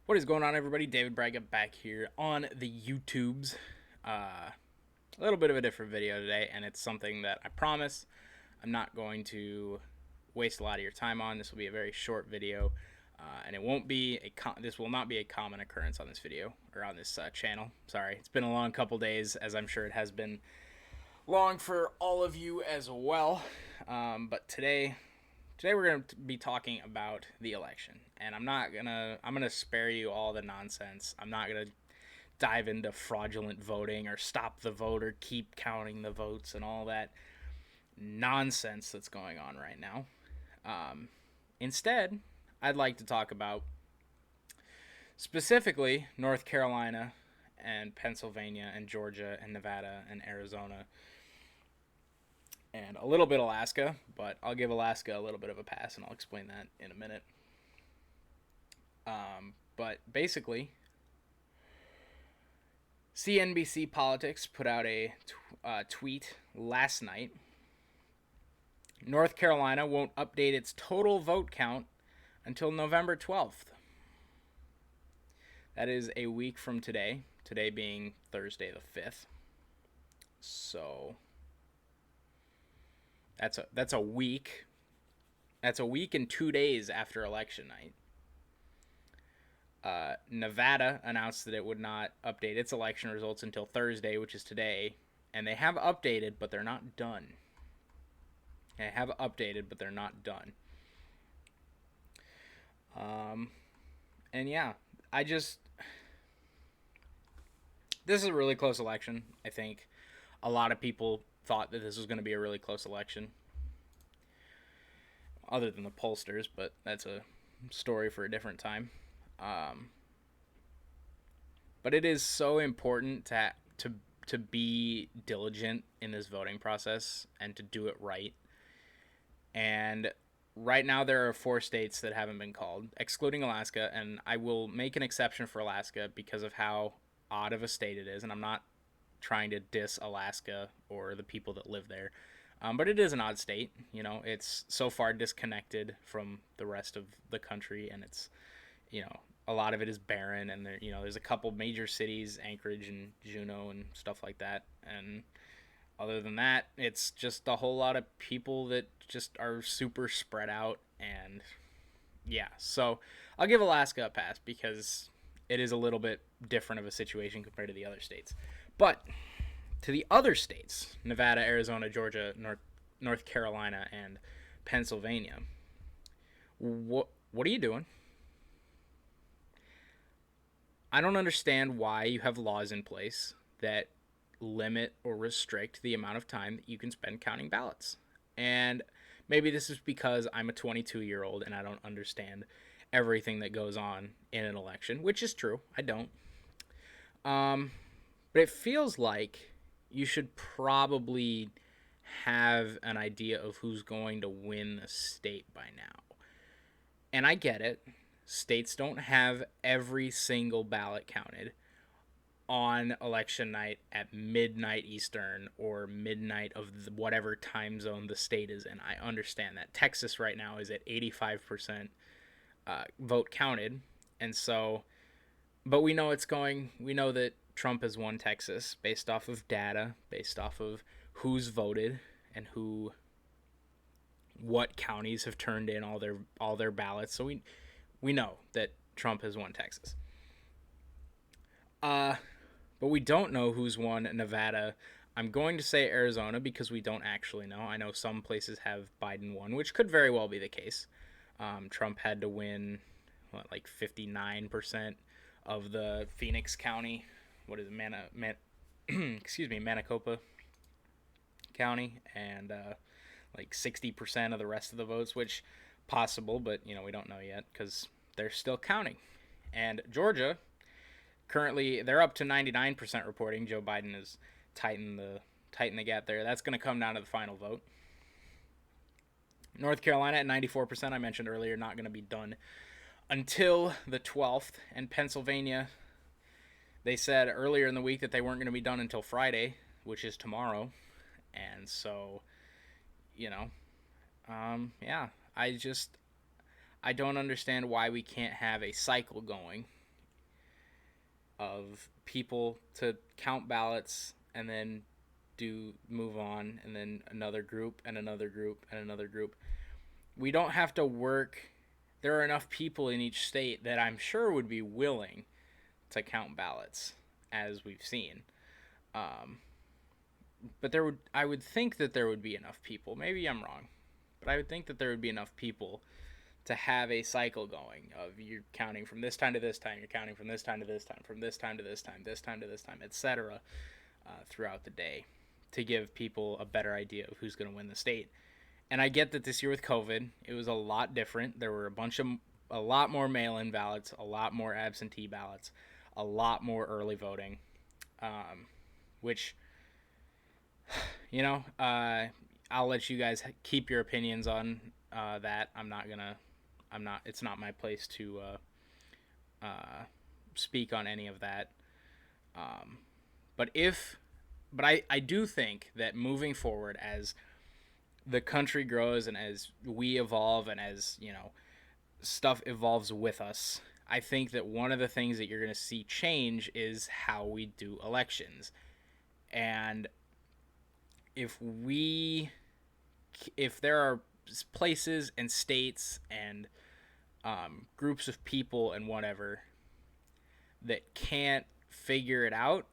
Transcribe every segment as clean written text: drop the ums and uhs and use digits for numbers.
What is going on, everybody? David Braga back here on the YouTubes. A little bit of a different video today, and it's something that I promise I'm not going to waste a lot of your time on. This will be a very short video, and it won't be this will not be a common occurrence on this video or on this channel. Sorry, it's been a long couple days, as I'm sure it has been long for all of you as well. But today we're going to be talking about the election, and I'm going to spare you all the nonsense. I'm not going to dive into fraudulent voting or stop the vote or keep counting the votes and all that nonsense that's going on right now. Instead, I'd like to talk about specifically North Carolina and Pennsylvania and Georgia and Nevada and Arizona and a little bit Alaska, but I'll give Alaska a little bit of a pass, and I'll explain that in a minute. But basically, CNBC Politics put out a tweet last night. North Carolina won't update its total vote count until November 12th. That is a week from today, today being Thursday the 5th. So that's a week. That's a week and 2 days after election night. Nevada announced that it would not update its election results until Thursday, which is today, and they have updated, but they're not done. They have updated, but they're not done. And yeah, this is a really close election. I think a lot of people thought that this was going to be a really close election, other than the pollsters, but that's a story for a different time. But it is so important to be diligent in this voting process and to do it right. And right now there are 4 states that haven't been called, excluding Alaska, and I will make an exception for Alaska because of how odd of a state it is, and I'm not trying to diss Alaska or the people that live there. But it is an odd state. You know, it's so far disconnected from the rest of the country, and it's, you know, a lot of it is barren, and there's a couple major cities, Anchorage and Juneau and stuff like that. And other than that, it's just a whole lot of people that just are super spread out. And yeah, so I'll give Alaska a pass because it is a little bit different of a situation compared to the other states. But to the other states, Nevada, Arizona, Georgia, North Carolina, and Pennsylvania, what are you doing? I don't understand why you have laws in place that limit or restrict the amount of time that you can spend counting ballots. And maybe this is because I'm a 22-year-old and I don't understand everything that goes on in an election, which is true. I don't. But it feels like you should probably have an idea of who's going to win the state by now. And I get it. States don't have every single ballot counted on election night at midnight Eastern or midnight of whatever time zone the state is in. I understand that. Texas right now is at 85% vote counted. And so, but we know that Trump has won Texas based off of data, based off of who's voted and what counties have turned in all their ballots. So we know that Trump has won Texas. But we don't know who's won Nevada. I'm going to say Arizona because we don't actually know. I know some places have Biden won, which could very well be the case. Trump had to win, like 59% of the Phoenix County. What is it? Maricopa County, and like 60% of the rest of the votes, which possible, but we don't know yet because they're still counting. And Georgia, currently they're up to 99% reporting. Joe Biden has tightened the gap there. That's going to come down to the final vote. North Carolina at 94%, I mentioned earlier, not going to be done until the 12th. And Pennsylvania, they said earlier in the week that they weren't going to be done until Friday, which is tomorrow. And so, yeah, I don't understand why we can't have a cycle going of people to count ballots and then do move on, and then another group and another group and another group. We don't have to work. There are enough people in each state that I'm sure would be willing to count ballots, as we've seen. Um, but I would think that there would be enough people. Maybe I'm wrong, but I would think that there would be enough people to have a cycle going of you're counting from this time to this time, you're counting from this time to this time, from this time to this time, this time to this time, etc. Throughout the day to give people a better idea of who's going to win the state. And I get that this year with COVID, it was a lot different. There were a lot more mail-in ballots, a lot more absentee ballots, a lot more early voting, which, you know, I'll let you guys keep your opinions on that. It's not my place to speak on any of that. Um, but I do think that moving forward, as the country grows and as we evolve and as, stuff evolves with us, I think that one of the things that you're going to see change is how we do elections. And if we if there are places and states and groups of people and whatever that can't figure it out,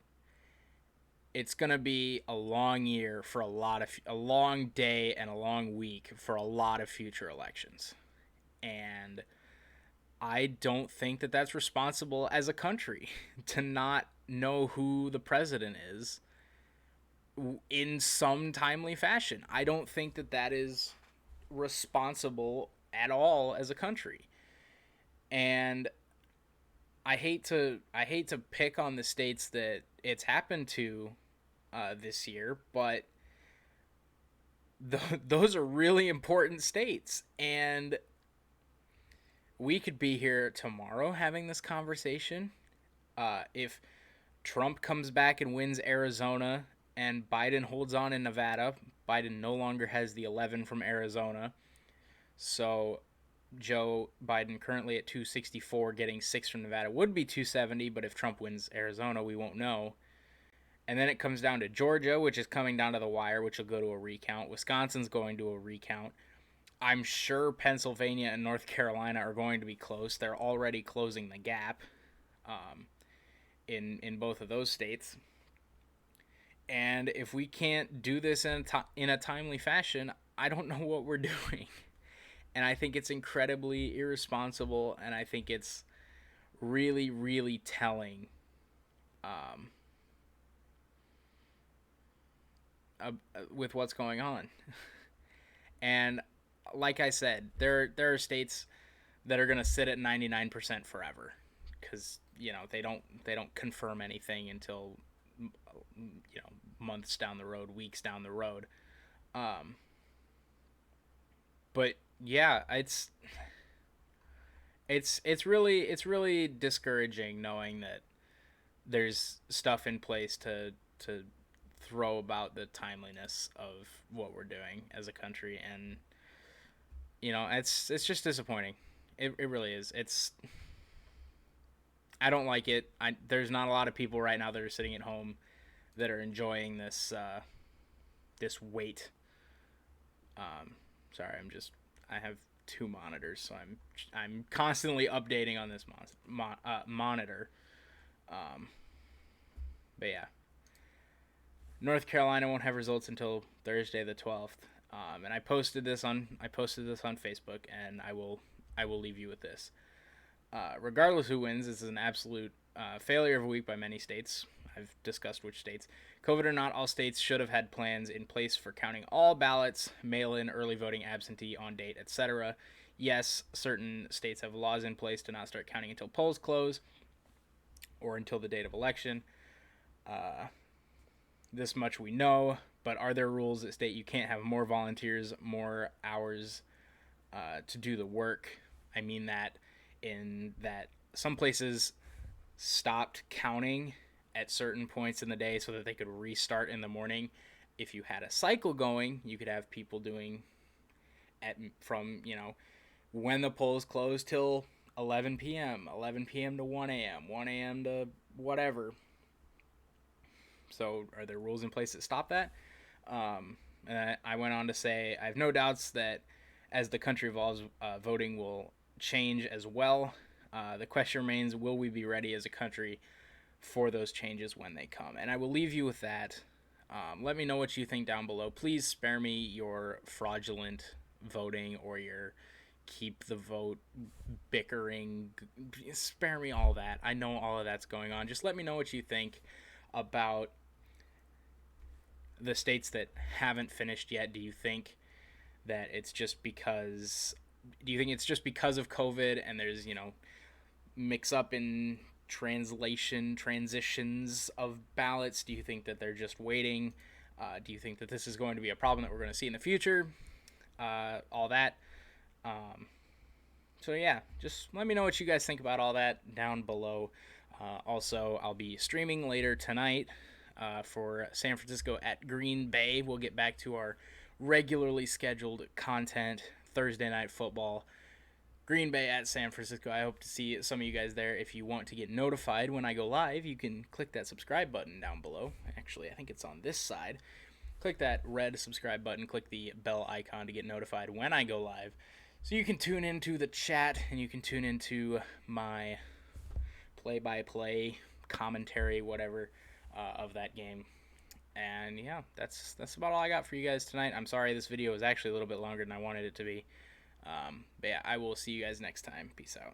it's gonna be a long year for a long day and a long week for a lot of future elections. And I don't think that that's responsible as a country to not know who the president is in some timely fashion. I don't think that that is responsible at all as a country. And I hate to pick on the states that it's happened to this year, but those are really important states, and we could be here tomorrow having this conversation. If Trump comes back and wins Arizona and Biden holds on in Nevada, Biden no longer has the 11 from Arizona. So Joe Biden, currently at 264, getting 6 from Nevada, would be 270, but if Trump wins Arizona, we won't know. And then it comes down to Georgia, which is coming down to the wire, which will go to a recount. Wisconsin's going to a recount. I'm sure Pennsylvania and North Carolina are going to be close. They're already closing the gap in both of those states. And if we can't do this in a timely fashion, I don't know what we're doing. And I think it's incredibly irresponsible, and I think it's really, really telling with what's going on. And like I said, there are states that are going to sit at 99% forever because they don't confirm anything until months down the road, weeks down the road. But yeah, it's really discouraging knowing that there's stuff in place to throw about the timeliness of what we're doing as a country, and it's just disappointing. It really is. I don't like it. There's not a lot of people right now that are sitting at home that are enjoying this wait. Sorry, I have two monitors, so I'm constantly updating on this monitor. But yeah, North Carolina won't have results until Thursday the 12th. And I posted this on Facebook, and I will leave you with this. Regardless who wins, this is an absolute failure of a week by many states. I've discussed which states. COVID or not, all states should have had plans in place for counting all ballots, mail-in, early voting, absentee, on date, etc. Yes, certain states have laws in place to not start counting until polls close or until the date of election. This much we know, but are there rules that state you can't have more volunteers, more hours to do the work? I mean that in that some places stopped counting at certain points in the day so that they could restart in the morning. If you had a cycle going, you could have people doing from when the polls close till 11 p.m., 11 p.m. to 1 a.m., 1 a.m. to whatever. So, are there rules in place that stop that? And I went on to say, I have no doubts that as the country evolves, voting will change as well. The question remains, will we be ready as a country for those changes when they come? And I will leave you with that. Let me know what you think down below. Please spare me your fraudulent voting or your keep the vote bickering. Spare me all that. I know all of that's going on. Just let me know what you think about the states that haven't finished yet. Do you think that it's just because of COVID and there's, mix up in transitions of ballots? Do you think that they're just waiting? Do you think that this is going to be a problem that we're going to see in the future? All that. Um, so yeah, just let me know what you guys think about all that down below. Also, I'll be streaming later tonight for San Francisco at Green Bay. We'll get back to our regularly scheduled content. Thursday night football, Green Bay at San Francisco. I hope to see some of you guys there. If you want to get notified when I go live, you can click that subscribe button down below. Actually, I think it's on this side. Click that red subscribe button, click the bell icon to get notified when I go live. So you can tune into the chat and you can tune into my play-by-play commentary, whatever, of that game. And yeah, that's about all I got for you guys tonight. I'm sorry this video was actually a little bit longer than I wanted it to be. But yeah, I will see you guys next time. Peace out.